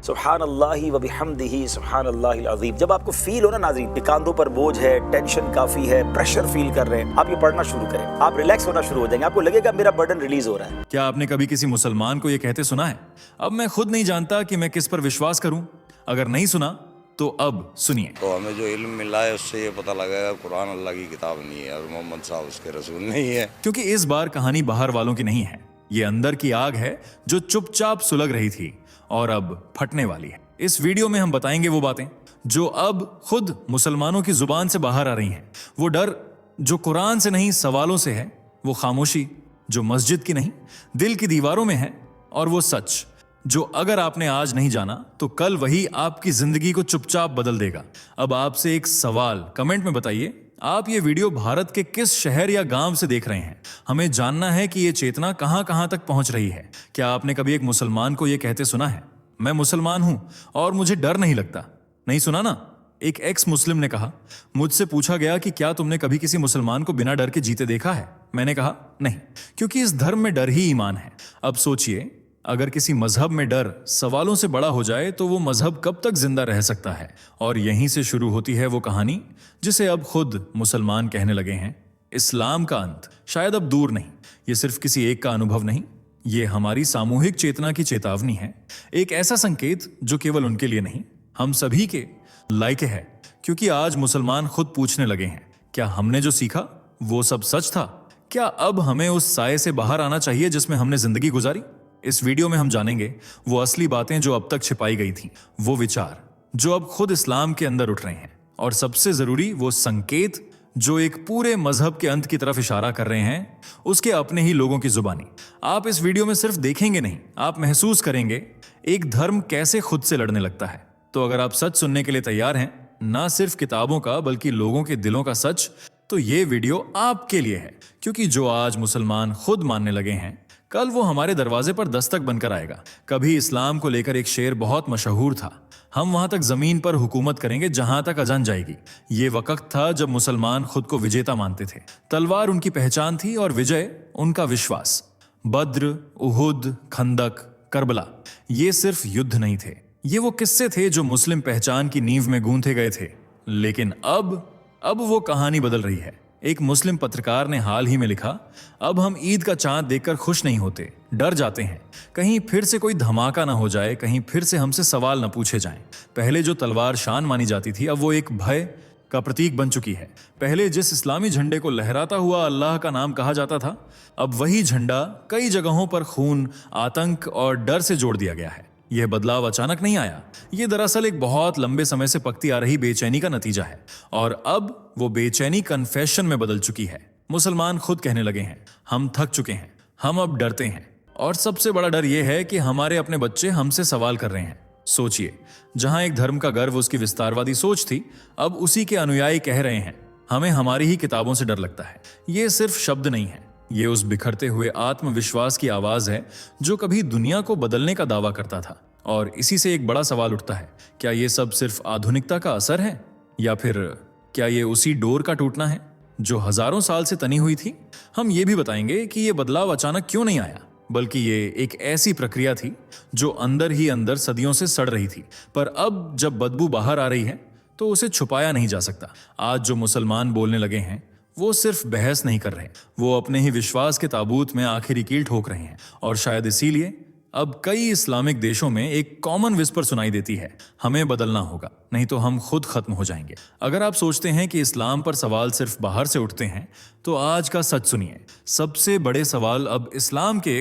सुभान अल्लाहि व बिहम्दिही सुभान अल्लाहिल अज़ीम। जब आपको फील हो ना नाज़रीन कि कांधों पर बोझ है, टेंशन काफ़ी है, प्रेशर फील कर रहे हैं, आप ये पढ़ना शुरू करें, आप रिलैक्स होना शुरू हो जाएंगे, आपको लगेगा मेरा बर्डन रिलीज हो रहा है। क्या आपने कभी किसी मुसलमान को ये कहते सुना है, अब मैं खुद नहीं जानता कि मैं किस पर विश्वास करूं? अगर नहीं सुना तो अब सुनिए। तो हमें जो इल्म मिला है उससे ये पता लगेगा कुरान अल्लाह की किताब नहीं है और मोहम्मद साहब उसके रसूल नहीं है। क्योंकि इस बार कहानी बाहर वालों की नहीं है, ये अंदर की आग है जो चुपचाप सुलग रही थी और अब फटने वाली है। इस वीडियो में हम बताएंगे वो बातें जो अब खुद मुसलमानों की जुबान से बाहर आ रही हैं, वो डर जो कुरान से नहीं सवालों से है, वो खामोशी जो मस्जिद की नहीं दिल की दीवारों में है, और वो सच जो अगर आपने आज नहीं जाना तो कल वही आपकी जिंदगी को चुपचाप बदल देगा। अब आपसे एक सवाल कमेंट में बताइए, आप ये वीडियो भारत के किस शहर या गांव से देख रहे हैं? हमें जानना है कि ये चेतना कहां कहां तक पहुंच रही है। क्या आपने कभी एक मुसलमान को ये कहते सुना है, मैं मुसलमान हूं और मुझे डर नहीं लगता? नहीं सुना ना? एक एक्स मुस्लिम ने कहा, मुझसे पूछा गया कि क्या तुमने कभी किसी मुसलमान को बिना डर के जीते देखा है? मैंने कहा नहीं, क्योंकि इस धर्म में डर ही ईमान है। अब सोचिए, अगर किसी मजहब में डर सवालों से बड़ा हो जाए तो वो मजहब कब तक जिंदा रह सकता है? और यहीं से शुरू होती है वो कहानी जिसे अब खुद मुसलमान कहने लगे हैं, इस्लाम का अंत शायद अब दूर नहीं। ये सिर्फ किसी एक का अनुभव नहीं, ये हमारी सामूहिक चेतना की चेतावनी है। एक ऐसा संकेत जो केवल उनके लिए नहीं, हम सभी के लायक है। क्योंकि आज मुसलमान खुद पूछने लगे हैं, क्या हमने जो सीखा वो सब सच था? क्या अब हमें उस साये से बाहर आना चाहिए जिसमें हमने जिंदगी गुजारी? इस वीडियो में हम जानेंगे वो असली बातें जो अब तक छिपाई गई थीं, वो विचार जो अब खुद इस्लाम के अंदर उठ रहे हैं, और सबसे जरूरी वो संकेत जो एक पूरे मजहब के अंत की तरफ इशारा कर रहे हैं, उसके अपने ही लोगों की जुबानी। आप इस वीडियो में सिर्फ देखेंगे नहीं, आप महसूस करेंगे एक धर्म कैसे खुद से लड़ने लगता है। तो अगर आप सच सुनने के लिए तैयार हैं, ना सिर्फ किताबों का बल्कि लोगों के दिलों का सच, तो ये वीडियो आपके लिए है। क्योंकि जो आज मुसलमान खुद मानने लगे हैं, कल वो हमारे दरवाजे पर दस्तक बनकर आएगा। कभी इस्लाम को लेकर एक शेर बहुत मशहूर था, हम वहां तक जमीन पर हुकूमत करेंगे जहां तक अजान जाएगी। ये वक्त था जब मुसलमान खुद को विजेता मानते थे। तलवार उनकी पहचान थी और विजय उनका विश्वास। बद्र, उहुद, खंदक, करबला, ये सिर्फ युद्ध नहीं थे, ये वो किस्से थे जो मुस्लिम पहचान की नींव में गूंथे गए थे। लेकिन अब वो कहानी बदल रही है। एक मुस्लिम पत्रकार ने हाल ही में लिखा, अब हम ईद का चांद देखकर खुश नहीं होते, डर जाते हैं कहीं फिर से कोई धमाका ना हो जाए, कहीं फिर से हमसे सवाल न पूछे जाएं। पहले जो तलवार शान मानी जाती थी, अब वो एक भय का प्रतीक बन चुकी है। पहले जिस इस्लामी झंडे को लहराता हुआ अल्लाह का नाम कहा जाता था, अब वही झंडा कई जगहों पर खून, आतंक और डर से जोड़ दिया गया है। यह बदलाव अचानक नहीं आया, यह दरअसल एक बहुत लंबे समय से पकती आ रही बेचैनी का नतीजा है। और अब वो बेचैनी कन्फेशन में बदल चुकी है। मुसलमान खुद कहने लगे हैं, हम थक चुके हैं, हम अब डरते हैं। और सबसे बड़ा डर यह है कि हमारे अपने बच्चे हमसे सवाल कर रहे हैं। सोचिए, जहां एक धर्म का गर्व उसकी विस्तारवादी सोच थी, अब उसी के अनुयायी कह रहे हैं, हमें हमारी ही किताबों से डर लगता है। ये सिर्फ शब्द नहीं है, ये उस बिखरते हुए आत्मविश्वास की आवाज है जो कभी दुनिया को बदलने का दावा करता था। और इसी से एक बड़ा सवाल उठता है, क्या ये सब सिर्फ आधुनिकता का असर है, या फिर क्या ये उसी डोर का टूटना है जो हजारों साल से तनी हुई थी? हम ये भी बताएंगे कि ये बदलाव अचानक क्यों नहीं आया, बल्कि ये एक ऐसी प्रक्रिया थी जो अंदर ही अंदर सदियों से सड़ रही थी। पर अब जब बदबू बाहर आ रही है तो उसे छुपाया नहीं जा सकता। आज जो मुसलमान बोलने लगे हैं, वो सिर्फ बहस नहीं कर रहे, वो अपने ही विश्वास के ताबूत में आखिरी कील ठोक रहे हैं। और शायद इसीलिए अब कई इस्लामिक देशों में एक कॉमन विस्पर सुनाई देती है, हमें बदलना होगा, नहीं तो हम खुद खत्म हो जाएंगे। अगर आप सोचते हैं कि इस्लाम पर सवाल सिर्फ बाहर से उठते हैं, तो आज का सच सुनिए, सबसे बड़े सवाल अब इस्लाम के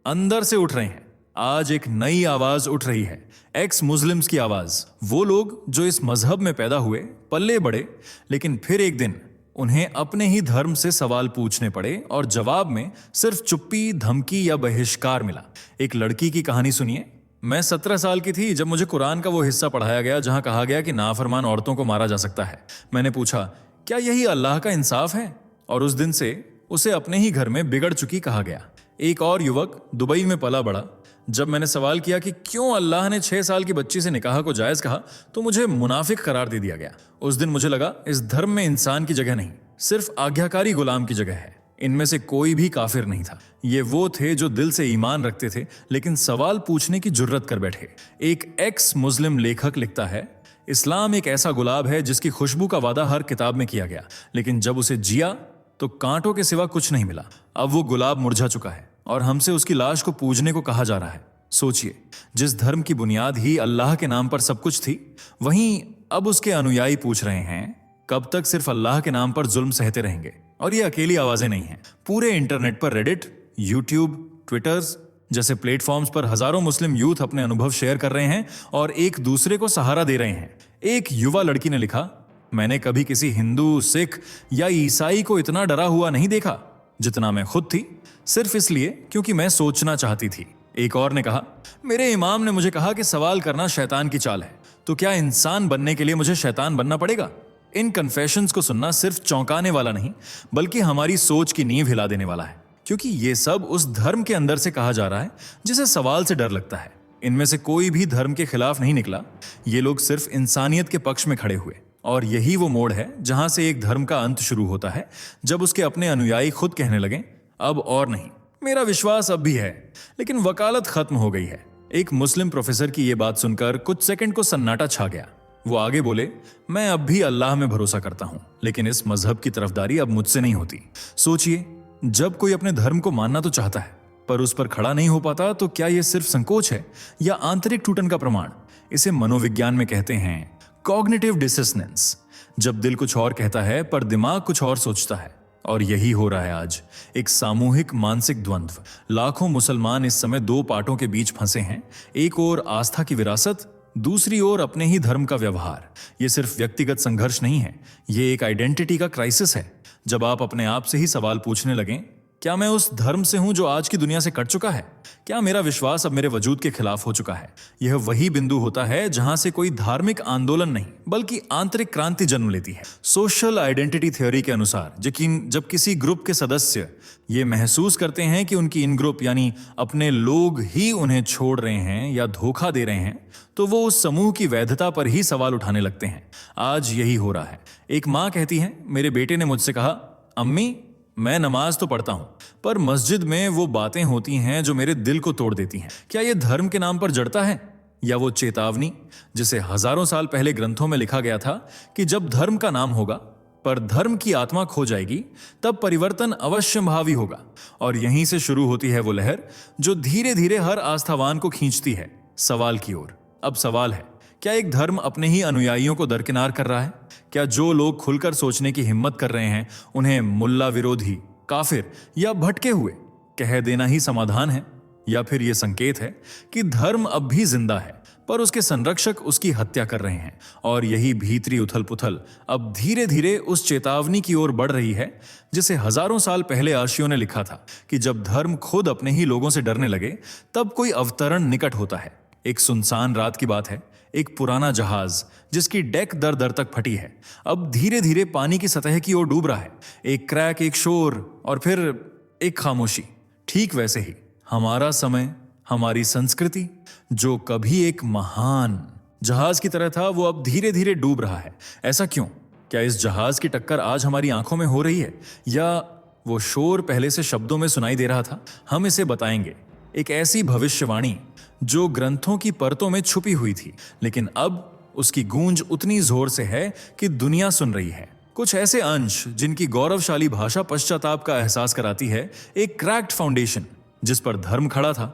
अंदर से उठ रहे हैं। आज एक नई आवाज उठ रही है, एक्स मुस्लिम्स की आवाज। वो लोग जो इस मजहब में पैदा हुए, पल्ले बड़े, लेकिन फिर एक दिन उन्हें अपने ही धर्म से सवाल पूछने पड़े और जवाब में सिर्फ चुप्पी, धमकी या बहिष्कार मिला। एक लड़की की कहानी सुनिए। मैं 17 साल की थी जब मुझे कुरान का वो हिस्सा पढ़ाया गया जहां कहा गया कि नाफरमान औरतों को मारा जा सकता है। मैंने पूछा, क्या यही अल्लाह का इंसाफ है? और उस दिन से उसे अपने ही घर में बिगड़ चुकी कहा गया। एक और युवक दुबई में पला बड़ा, जब मैंने सवाल किया कि क्यों अल्लाह ने 6 साल की बच्ची से निकाह को जायज कहा, तो मुझे मुनाफिक करार दे दिया गया। उस दिन मुझे लगा इस धर्म में इंसान की जगह नहीं, सिर्फ आज्ञाकारी गुलाम की जगह है। इनमें से कोई भी काफिर नहीं था। ये वो थे जो दिल से ईमान रखते थे लेकिन सवाल पूछने की जुर्रत कर बैठे। एक एक्स मुस्लिम लेखक लिखता है, इस्लाम एक ऐसा गुलाब है जिसकी खुशबू का वादा हर किताब में किया गया, लेकिन जब उसे जिया तो कांटों के सिवा कुछ नहीं मिला। अब वो गुलाब मुरझा चुका है और हमसे उसकी लाश को पूजने को कहा जा रहा है। सोचिए, जिस धर्म की बुनियाद ही अल्लाह के नाम पर सब कुछ थी, वहीं अब उसके अनुयायी पूछ रहे हैं कब तक सिर्फ अल्लाह के नाम पर जुल्म सहते रहेंगे। और ये अकेली आवाजें नहीं हैं। पूरे इंटरनेट पर रेडिट, यूट्यूब, ट्विटर्स जैसे प्लेटफॉर्म्स पर हजारों मुस्लिम यूथ अपने अनुभव शेयर कर रहे हैं और एक दूसरे को सहारा दे रहे हैं। एक युवा लड़की ने लिखा, मैंने कभी किसी हिंदू, सिख या ईसाई को इतना डरा हुआ नहीं देखा जितना मैं खुद थी, सिर्फ इसलिए क्योंकि मैं सोचना चाहती थी। एक और ने कहा, मेरे इमाम ने मुझे कहा कि सवाल करना शैतान की चाल है, तो क्या इंसान बनने के लिए मुझे शैतान बनना पड़ेगा? इन कन्फेशंस को सुनना सिर्फ चौंकाने वाला नहीं बल्कि हमारी सोच की नींव हिला देने वाला है, क्योंकि ये सब उस धर्म के अंदर से कहा जा रहा है जिसे सवाल से डर लगता है। इनमें से कोई भी धर्म के खिलाफ नहीं निकला। ये लोग सिर्फ इंसानियत के पक्ष में खड़े हुए, और यही वो मोड़ है जहां से एक धर्म का अंत शुरू होता है, जब उसके अपने अनुयायी खुद कहने लगे, अब और नहीं, मेरा विश्वास अब भी है लेकिन वकालत खत्म हो गई है। एक मुस्लिम प्रोफेसर की यह बात सुनकर कुछ सेकंड को सन्नाटा छा गया। वो आगे बोले, मैं अब भी अल्लाह में भरोसा करता हूं, लेकिन इस मजहब की तरफदारी अब मुझसे नहीं होती। सोचिए, जब कोई अपने धर्म को मानना तो चाहता है पर उस पर खड़ा नहीं हो पाता, तो क्या यह सिर्फ संकोच है या आंतरिक टूटन का प्रमाण? इसे मनोविज्ञान में कहते हैं कॉग्निटिव डिसोनेंस, जब दिल कुछ और कहता है पर दिमाग कुछ और सोचता है। और यही हो रहा है आज, एक सामूहिक मानसिक द्वंद्व। लाखों मुसलमान इस समय दो पाटों के बीच फंसे हैं, एक ओर आस्था की विरासत, दूसरी ओर अपने ही धर्म का व्यवहार। ये सिर्फ व्यक्तिगत संघर्ष नहीं है, ये एक आइडेंटिटी का क्राइसिस है। जब आप अपने आप से ही सवाल पूछने लगें, क्या मैं उस धर्म से हूं जो आज की दुनिया से कट चुका है? क्या मेरा विश्वास अब मेरे वजूद के खिलाफ हो चुका है? यह वही बिंदु होता है जहां से कोई धार्मिक आंदोलन नहीं बल्कि आंतरिक क्रांति जन्म लेती है। सोशल आइडेंटिटी थ्योरी के अनुसार जब किसी ग्रुप के सदस्य ये महसूस करते हैं कि उनकी इन ग्रुप यानी अपने लोग ही उन्हें छोड़ रहे हैं या धोखा दे रहे हैं, तो वो उस समूह की वैधता पर ही सवाल उठाने लगते हैं। आज यही हो रहा है। एक माँ कहती है, मेरे बेटे ने मुझसे कहा, अम्मी मैं नमाज तो पढ़ता हूं पर मस्जिद में वो बातें होती हैं जो मेरे दिल को तोड़ देती हैं। क्या ये धर्म के नाम पर जड़ता है या वो चेतावनी जिसे हजारों साल पहले ग्रंथों में लिखा गया था कि जब धर्म का नाम होगा पर धर्म की आत्मा खो जाएगी तब परिवर्तन अवश्यंभावी होगा। और यहीं से शुरू होती है वो लहर जो धीरे धीरे हर आस्थावान को खींचती है सवाल की ओर। अब सवाल है, क्या एक धर्म अपने ही अनुयायियों को दरकिनार कर रहा है? क्या जो लोग खुलकर सोचने की हिम्मत कर रहे हैं उन्हें मुल्ला विरोधी, काफिर या भटके हुए कह देना ही समाधान है? या फिर यह संकेत है कि धर्म अब भी जिंदा है पर उसके संरक्षक उसकी हत्या कर रहे हैं? और यही भीतरी उथल पुथल अब धीरे धीरे उस चेतावनी की ओर बढ़ रही है जिसे हजारों साल पहले अर्शियों ने लिखा था कि जब धर्म खुद अपने ही लोगों से डरने लगे तब कोई अवतरण निकट होता है। एक सुनसान रात की बात है। एक पुराना जहाज जिसकी डेक दर दर तक फटी है अब धीरे धीरे पानी की सतह की ओर डूब रहा है। एक क्रैक, एक शोर और फिर एक खामोशी। ठीक वैसे ही हमारा समय, हमारी संस्कृति जो कभी एक महान जहाज की तरह था वो अब धीरे धीरे डूब रहा है। ऐसा क्यों? क्या इस जहाज की टक्कर आज हमारी आंखों में हो रही है या वो शोर पहले से शब्दों में सुनाई दे रहा था? हम इसे बताएंगे। एक ऐसी भविष्यवाणी जो ग्रंथों की परतों में छुपी हुई थी लेकिन अब उसकी गूंज उतनी जोर से है कि दुनिया सुन रही है। कुछ ऐसे अंश जिनकी गौरवशाली भाषा पश्चाताप का एहसास कराती है। एक क्रैक्ड फाउंडेशन जिस पर धर्म खड़ा था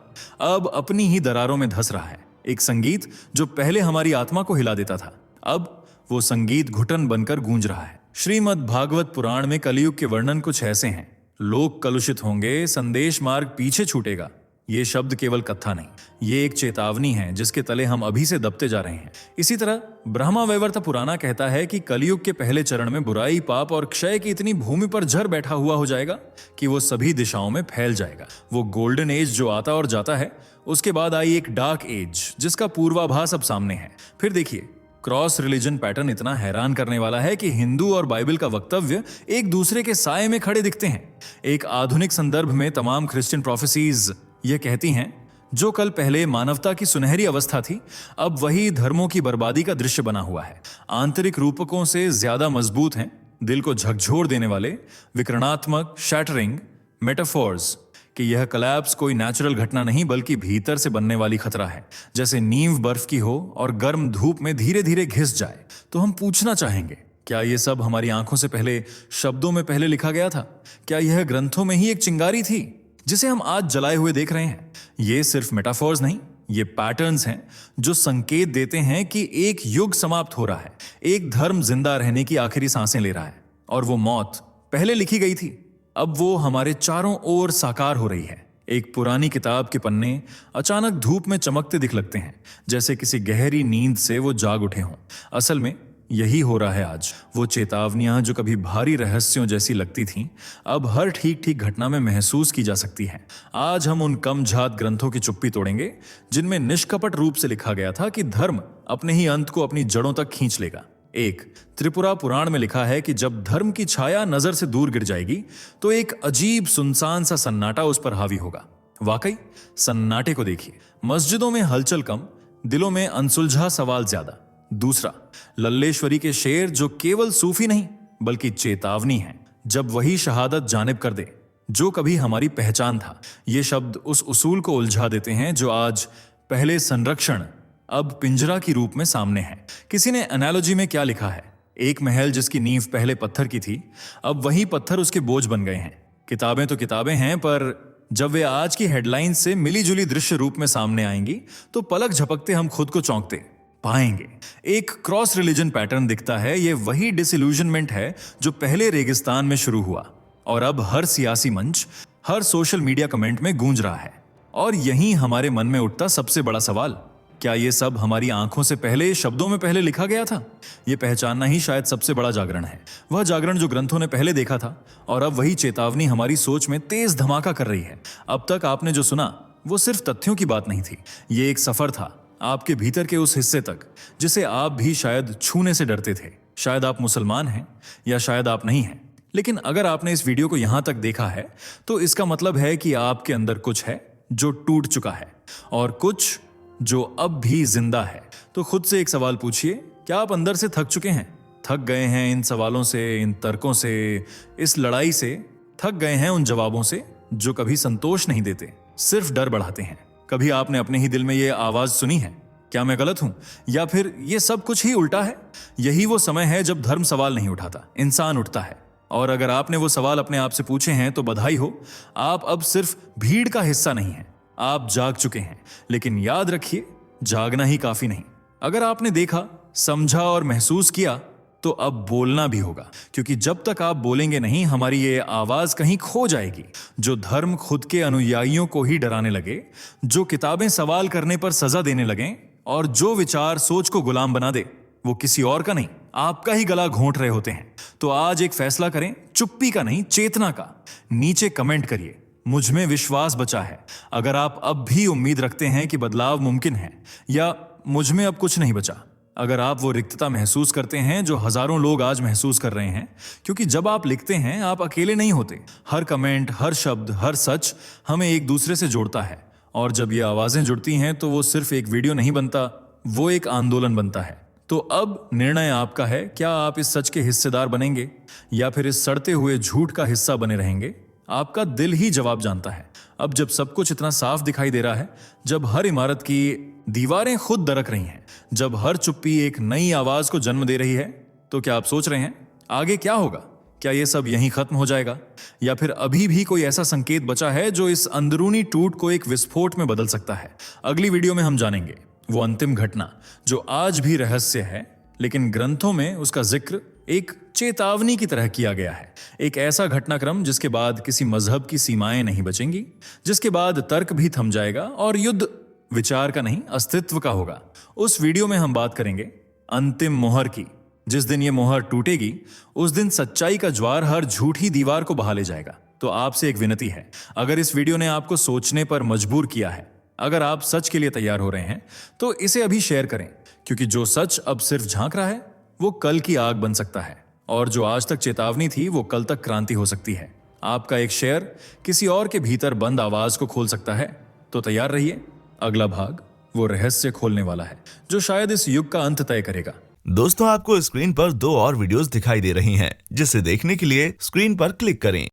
अब अपनी ही दरारों में धंस रहा है। एक संगीत जो पहले हमारी आत्मा को हिला देता था अब वो संगीत घुटन बनकर गूंज रहा है। श्रीमद् भागवत पुराण में कलयुग के वर्णन कुछ ऐसे हैं, लोग कलुषित होंगे, संदेश मार्ग पीछे छूटेगा। ये शब्द केवल कथा नहीं, ये एक चेतावनी है जिसके तले हम अभी से दबते जा रहे हैं। इसी तरह ब्रह्मावैवर्त पुराना कहता है कि कलयुग के पहले चरण में बुराई, पाप और क्षय की इतनी भूमि पर झर बैठा हुआ हो जाएगा कि वो सभी दिशाओं में फैल जाएगा। वो गोल्डन एज जो आता और जाता है, उसके बाद आई एक डार्क एज जिसका पूर्वाभास अब सामने है। फिर देखिए, क्रॉस रिलीजन पैटर्न इतना हैरान करने वाला है कि हिंदू और बाइबल का वक्तव्य एक दूसरे के साये में खड़े दिखते हैं। एक आधुनिक संदर्भ में तमाम क्रिश्चियन प्रोफेसीज ये कहती हैं जो कल पहले मानवता की सुनहरी अवस्था थी अब वही धर्मों की बर्बादी का दृश्य बना हुआ है। आंतरिक रूपकों से ज्यादा मजबूत हैं, दिल को झकझोर देने वाले विकर्णात्मक शैटरिंग मेटाफोर्स कि यह कोलैप्स कोई नेचुरल घटना नहीं बल्कि भीतर से बनने वाली खतरा है। जैसे नींव बर्फ की हो और गर्म धूप में धीरे धीरे घिस जाए। तो हम पूछना चाहेंगे, क्या यह सब हमारी आंखों से पहले शब्दों में पहले लिखा गया था? क्या यह ग्रंथों में ही एक चिंगारी थी जिसे हम आज जलाए हुए देख रहे हैं? ये सिर्फ मेटाफोर्स नहीं, ये पैटर्न्स हैं जो संकेत देते हैं कि एक युग समाप्त हो रहा है, एक धर्म जिंदा रहने की आखिरी सांसें ले रहा है। और वो मौत पहले लिखी गई थी, अब वो हमारे चारों ओर साकार हो रही है। एक पुरानी किताब के पन्ने अचानक धूप में चमकते दिख लगते हैं, जैसे किसी गहरी नींद से वो जाग उठे हों। असल में यही हो रहा है आज। वो चेतावनियां जो कभी भारी रहस्यों जैसी लगती थीं, अब हर ठीक ठीक घटना में महसूस की जा सकती हैं। आज हम उन कमझात ग्रंथों की चुप्पी तोड़ेंगे जिनमें निष्कपट रूप से लिखा गया था कि धर्म अपने ही अंत को अपनी जड़ों तक खींच लेगा। एक त्रिपुरा पुराण में लिखा है कि जब धर्म की छाया नजर से दूर गिर जाएगी तो एक अजीब सुनसान सा सन्नाटा उस पर हावी होगा। वाकई सन्नाटे को देखिए, मस्जिदों में हलचल कम, दिलों में अनसुलझा सवाल ज्यादा। दूसरा, लल्लेश्वरी के शेर जो केवल सूफी नहीं बल्कि चेतावनी है। जब वही शहादत जानिब कर दे जो कभी हमारी पहचान था। ये शब्द उस उसूल को उलझा देते हैं जो आज पहले संरक्षण अब पिंजरा की रूप में सामने है। किसी ने एनालॉजी में क्या लिखा है, एक महल जिसकी नींव पहले पत्थर की थी, अब वही पत्थर उसके बोझ बन गए हैं। किताबें तो किताबें हैं, पर जब वे आज की हेडलाइन से मिली जुली दृश्य रूप में सामने आएंगी तो पलक झपकते हम खुद को चौंकते पाएंगे। एक क्रॉस रिलीजन पैटर्न दिखता है। ये वही डिसइल्यूजनमेंट है जो पहले रेगिस्तान में शुरू हुआ और अब हर सियासी मंच, हर सोशल मीडिया कमेंट में गूंज रहा है। और यही हमारे मन में उठता सबसे बड़ा सवाल, क्या ये सब हमारी आंखों से पहले, शब्दों में पहले लिखा गया था? ये पहचानना ही शायद सबसे बड़ा जागरण है। वह जागरण जो ग्रंथों ने पहले देखा था और अब वही चेतावनी हमारी सोच में तेज धमाका कर रही है। अब तक आपने जो सुना वो सिर्फ तथ्यों की बात नहीं थी, ये एक सफर था आपके भीतर के उस हिस्से तक जिसे आप भी शायद छूने से डरते थे। शायद आप मुसलमान हैं या शायद आप नहीं हैं, लेकिन अगर आपने इस वीडियो को यहां तक देखा है तो इसका मतलब है कि आपके अंदर कुछ है जो टूट चुका है और कुछ जो अब भी जिंदा है। तो खुद से एक सवाल पूछिए, क्या आप अंदर से थक चुके हैं? थक गए हैं इन सवालों से, इन तर्कों से, इस लड़ाई से? थक गए हैं उन जवाबों से जो कभी संतोष नहीं देते, सिर्फ डर बढ़ाते हैं? कभी आपने अपने ही दिल में ये आवाज सुनी है, क्या मैं गलत हूं? या फिर ये सब कुछ ही उल्टा है? यही वो समय है जब धर्म सवाल नहीं उठाता, इंसान उठता है। और अगर आपने वो सवाल अपने आप से पूछे हैं तो बधाई हो, आप अब सिर्फ भीड़ का हिस्सा नहीं हैं, आप जाग चुके हैं। लेकिन याद रखिए, जागना ही काफी नहीं। अगर आपने देखा, समझा और महसूस किया तो अब बोलना भी होगा, क्योंकि जब तक आप बोलेंगे नहीं हमारी ये आवाज कहीं खो जाएगी। जो धर्म खुद के अनुयायियों को ही डराने लगे, जो किताबें सवाल करने पर सजा देने लगे और जो विचार सोच को गुलाम बना दे, वो किसी और का नहीं आपका ही गला घोंट रहे होते हैं। तो आज एक फैसला करें, चुप्पी का नहीं, चेतना का। नीचे कमेंट करिए, मुझ में विश्वास बचा है। अगर आप अब भी उम्मीद रखते हैं कि बदलाव मुमकिन है, या मुझ में अब कुछ नहीं बचा। अगर आप वो रिक्तता महसूस करते हैं जो हजारों लोग आज महसूस कर रहे हैं, क्योंकि जब आप लिखते हैं आप अकेले नहीं होते। हर कमेंट, हर शब्द, हर सच हमें एक दूसरे से जोड़ता है। और जब ये आवाजें जुड़ती हैं तो वो सिर्फ एक वीडियो नहीं बनता, वो एक आंदोलन बनता है। तो अब निर्णय आपका है, क्या आप इस सच के हिस्सेदार बनेंगे या फिर इस सड़ते हुए झूठ का हिस्सा बने रहेंगे? आपका दिल ही जवाब जानता है। अब जब सब कुछ इतना साफ दिखाई दे रहा है, जब हर इमारत की दीवारें खुद दरक रही हैं, जब हर चुप्पी एक नई आवाज को जन्म दे रही है, तो क्या आप सोच रहे हैं आगे क्या होगा? क्या ये सब यहीं खत्म हो जाएगा या फिर अभी भी कोई ऐसा संकेत बचा है जो इस अंदरूनी टूट को एक विस्फोट में बदल सकता है? अगली वीडियो में हम जानेंगे वो अंतिम घटना जो आज भी रहस्य है, लेकिन ग्रंथों में उसका जिक्र एक चेतावनी की तरह किया गया है। एक ऐसा घटनाक्रम जिसके बाद किसी मजहब की सीमाएं नहीं बचेंगी, जिसके बाद तर्क भी थम जाएगा और युद्ध विचार का नहीं, अस्तित्व का होगा। उस वीडियो में हम बात करेंगे अंतिम मोहर की। जिस दिन ये मोहर टूटेगी, उस दिन सच्चाई का ज्वार हर झूठी दीवार को बहा ले जाएगा। तो आपसे एक विनती है, अगर इस वीडियो ने आपको सोचने पर मजबूर किया है, अगर आप सच के लिए तैयार हो रहे हैं, तो इसे अभी शेयर करें, क्योंकि जो सच अब सिर्फ झांक रहा है वो कल की आग बन सकता है, और जो आज तक चेतावनी थी वो कल तक क्रांति हो सकती है। आपका एक शेयर किसी और के भीतर बंद आवाज को खोल सकता है। तो तैयार रहिए, अगला भाग वो रहस्य खोलने वाला है जो शायद इस युग का अंत तय करेगा। दोस्तों आपको स्क्रीन पर 2 और वीडियोस दिखाई दे रही हैं, जिसे देखने के लिए स्क्रीन पर क्लिक करें।